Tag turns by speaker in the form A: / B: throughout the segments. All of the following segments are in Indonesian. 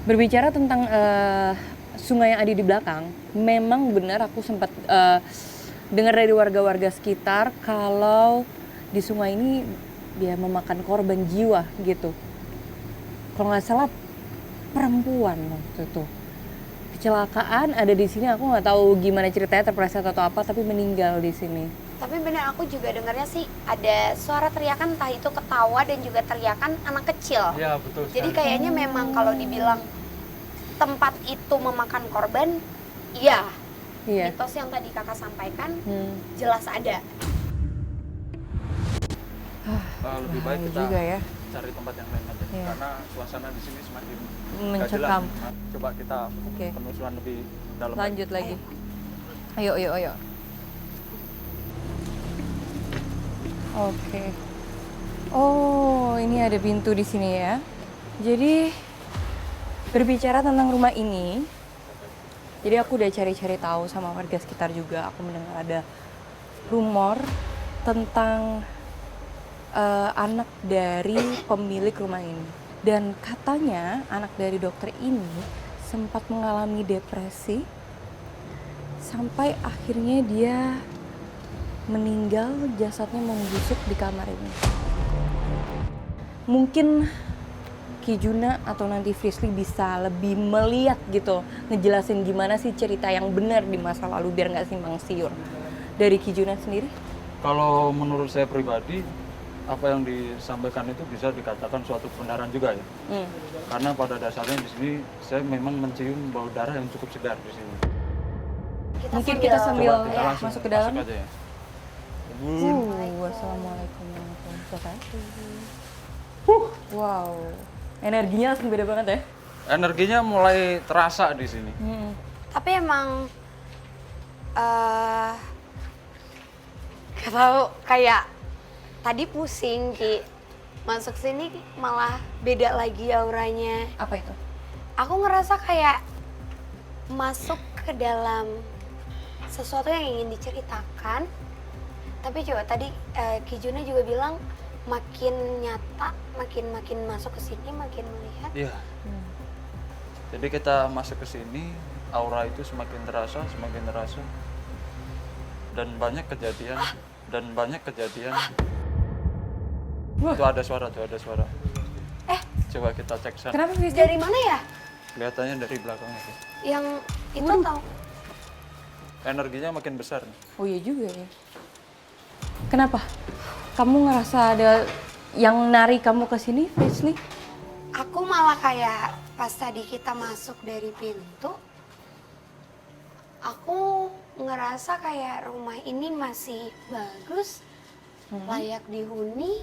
A: Berbicara tentang sungai yang ada di belakang, memang benar aku sempat dengar dari warga-warga sekitar kalau di sungai ini dia memakan korban jiwa gitu. Kalau nggak salah perempuan waktu itu. Kecelakaan ada di sini, aku nggak tahu gimana ceritanya, terpleset atau apa, tapi meninggal di sini.
B: Tapi benar aku juga dengarnya sih ada suara teriakan, entah itu ketawa dan juga teriakan anak kecil.
C: Iya, betul.
B: Jadi kayaknya memang kalau dibilang tempat itu memakan korban, iya.
A: Iya.
B: Mitos yang tadi kakak sampaikan jelas ada.
C: Lebih baik kita
A: juga ya.
C: cari tempat yang lain aja.
A: Iya.
C: Karena suasana di sini semakin nggak
A: Mencekam.
C: jelas. Nah, coba kita
A: Oke.
C: penelusuran lebih dalam.
A: Lanjut lagi. Ayo. Oke. Oh, ini ada pintu di sini ya. Jadi berbicara tentang rumah ini, jadi aku udah cari-cari tahu sama warga sekitar juga. Aku mendengar ada rumor tentang anak dari pemilik rumah ini. Dan katanya anak dari dokter ini sempat mengalami depresi sampai akhirnya dia meninggal, jasadnya membusuk di kamar ini. Mungkin Ki Juna atau nanti Frisly bisa lebih melihat gitu, ngejelasin gimana sih cerita yang benar di masa lalu biar nggak simpang siur. Dari Ki Juna sendiri?
C: Kalau menurut saya pribadi, apa yang disampaikan itu bisa dikatakan suatu kebenaran juga ya. Karena pada dasarnya di sini saya memang mencium bau darah yang cukup segar di sini.
A: Mungkin kita sambil
C: Coba kita langsung
A: masuk ke dalam.
C: aja ya.
A: Wassalamualaikum warahmatullahi wabarakatuh. Wow, energinya langsung beda banget ya.
C: Energinya mulai terasa di sini.
B: Tapi emang gak tahu, kayak tadi pusing Ki, masuk sini malah beda lagi auranya.
A: Apa itu?
B: Aku ngerasa kayak masuk ke dalam sesuatu yang ingin diceritakan. Tapi coba tadi Ki Juna juga bilang makin nyata, makin masuk ke sini, makin melihat.
C: Iya. Jadi kita masuk ke sini, aura itu semakin terasa. Dan banyak kejadian.
A: Wah.
C: Itu ada suara. Coba kita cek sana.
A: Kenapa Frisly?
B: Dari mana ya?
C: Kelihatannya dari belakangnya. Sih.
B: Yang itu tahu.
C: Energinya makin besar nih.
A: Oh iya juga ya. Kenapa? Kamu ngerasa ada yang narik kamu ke sini, Frisly?
B: Aku malah kayak pas tadi kita masuk dari pintu, aku ngerasa kayak rumah ini masih bagus, layak dihuni.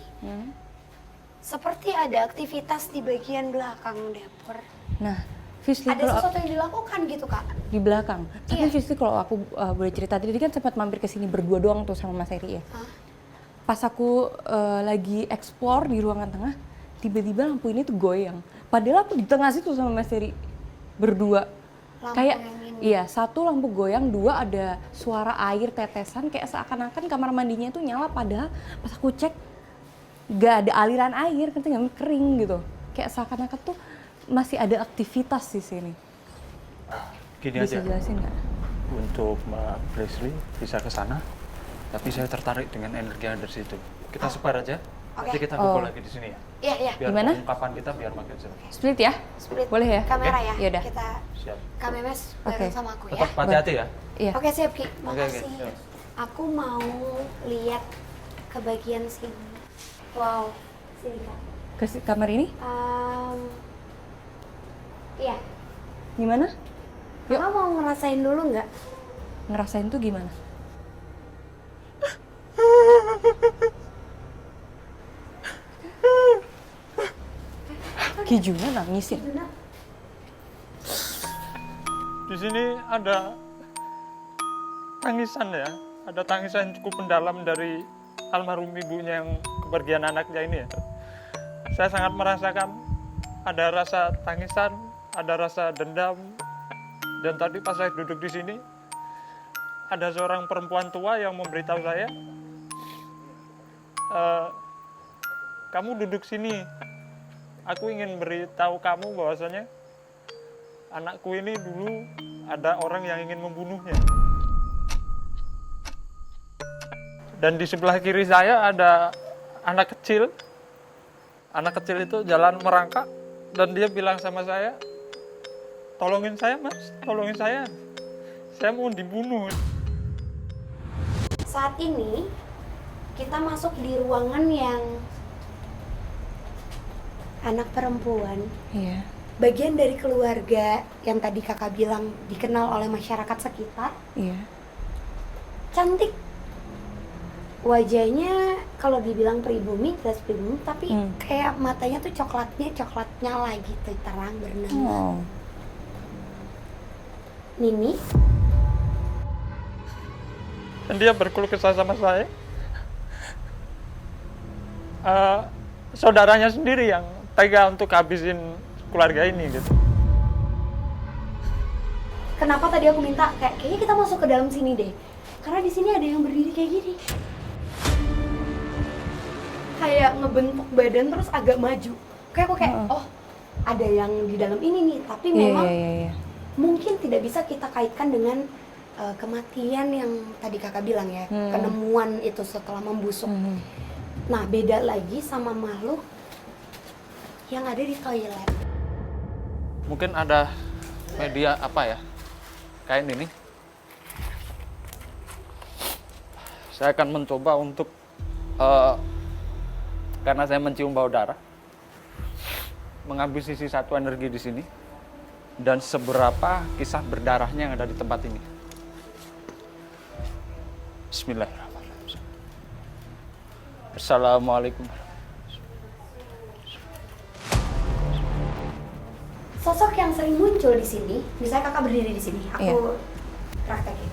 B: Seperti ada aktivitas di bagian belakang dapur.
A: Nah, Frisly
B: Ada
A: kalau
B: sesuatu yang dilakukan gitu Kak.
A: di belakang. Tapi
B: Iya.
A: Frisly kalau aku boleh cerita, tadi kan sempat mampir ke sini berdua doang tuh sama Mas Eri ya. Pas aku lagi explore di ruangan tengah, tiba-tiba lampu ini tuh goyang. Padahal aku di tengah situ sama Mas Eri berdua.
B: Lampu
A: Kayak
B: yang ini.
A: iya, satu lampu goyang, dua ada suara air tetesan kayak seakan-akan kamar mandinya tuh nyala, padahal pas aku cek gak ada aliran air, kan tinggal kering gitu. Kayak seakan-akan tuh masih ada aktivitas di sini.
C: Gini
A: Bisa
C: aja.
A: jelasin nggak?
C: Untuk Mbak Frisly bisa ke sana, tapi saya tertarik dengan energi yang ada di situ. Kita sebar aja.
B: Oke.
C: Nanti kita kumpul lagi di sini ya.
B: Iya.
C: Biar
A: Gimana?
C: pengungkapan kita biar makin seru.
A: Split ya?
B: Split
A: Boleh ya?
B: kamera
C: Oke.
B: ya.
A: Yaudah.
B: Kita
C: Siap.
B: Kak Memes bareng
A: Oke.
B: sama aku ya.
C: Tetap hati-hati ya.
A: Iya.
B: Oke siap Ki,
C: Oke,
B: makasih.
C: yuk.
B: Aku mau lihat ke bagian sini. Wow, sini Kak.
A: Ke kamar ini?
B: Iya,
A: Gimana? Yuk.
B: Kakak mau ngerasain dulu nggak?
A: Ngerasain tuh gimana? Ki Juna nangis ya?
C: Di sini ada tangisan ya. Ada tangisan cukup mendalam dari almarhum ibunya yang kepergian anaknya ini ya. Saya sangat merasakan ada rasa tangisan, ada rasa dendam. Dan tadi pas saya duduk di sini, ada seorang perempuan tua yang memberitahu saya, kamu duduk sini. Aku ingin beritahu kamu bahwasanya anakku ini dulu ada orang yang ingin membunuhnya. Dan di sebelah kiri saya ada anak kecil. Anak kecil itu jalan merangkak dan dia bilang sama saya, tolongin saya mas, tolongin saya mau dibunuh.
B: Saat ini kita masuk di ruangan yang anak perempuan,
A: Iya.
B: bagian dari keluarga yang tadi kakak bilang dikenal oleh masyarakat sekitar.
A: Iya.
B: Cantik wajahnya, kalau dibilang pribumi, jelas pribumi, tapi kayak matanya tuh coklat nyala gitu, terang bernama.
A: Oh.
B: Nini.
C: Dan dia berkeluh kesah sama saya. Saudaranya sendiri yang tega untuk habisin keluarga ini gitu.
B: Kenapa tadi aku minta kayaknya kita masuk ke dalam sini deh, karena di sini ada yang berdiri kayak gini, kayak ngebentuk badan terus agak maju. Kayak aku oh ada yang di dalam ini nih, tapi memang
A: Iya.
B: mungkin tidak bisa kita kaitkan dengan kematian yang tadi kakak bilang ya, penemuan itu setelah membusuk. Nah, beda lagi sama makhluk yang ada di toilet.
C: Mungkin ada media apa ya, kain ini. Saya akan mencoba untuk karena saya mencium bau darah, mengambil sisi satu energi di sini dan seberapa kisah berdarahnya yang ada di tempat ini. Bismillahirrahmanirrahim. Assalamualaikum.
B: Sosok yang sering muncul di sini, misalnya kakak berdiri di sini, aku praktekin.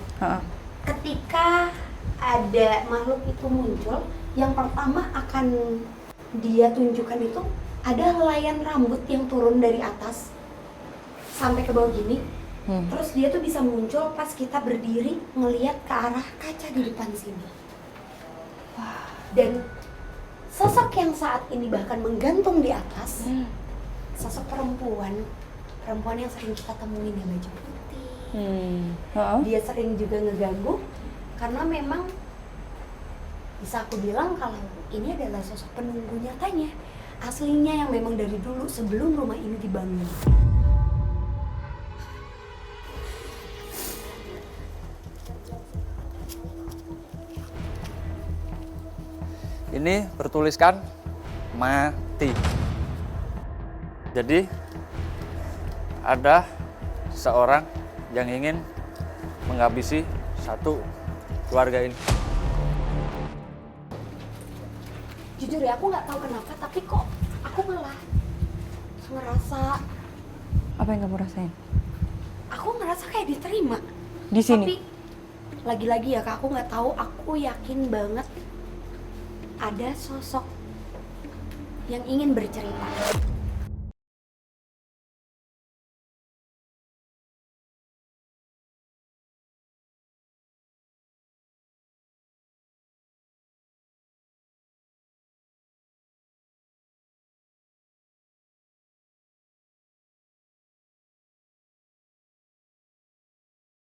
B: Ketika ada makhluk itu muncul, yang pertama akan dia tunjukkan itu ada helaian rambut yang turun dari atas sampai ke bawah gini. Terus dia tuh bisa muncul pas kita berdiri ngelihat ke arah kaca di depan sini. Dan sosok yang saat ini bahkan menggantung di atas, sosok perempuan yang sering kita temuin yang baju putih. Dia sering juga ngeganggu karena memang bisa aku bilang kalau ini adalah sosok penunggu nyatanya, aslinya yang memang dari dulu sebelum rumah ini dibangun.
C: Ini bertuliskan mati. Jadi ada seorang yang ingin menghabisi satu keluarga ini.
B: Jujur ya, aku nggak tahu kenapa, tapi kok aku malah ngerasa,
A: Apa yang kamu rasain?
B: aku ngerasa kayak diterima
A: Di sini?
B: Tapi lagi-lagi ya kak, aku nggak tahu, aku yakin banget ada sosok yang ingin bercerita.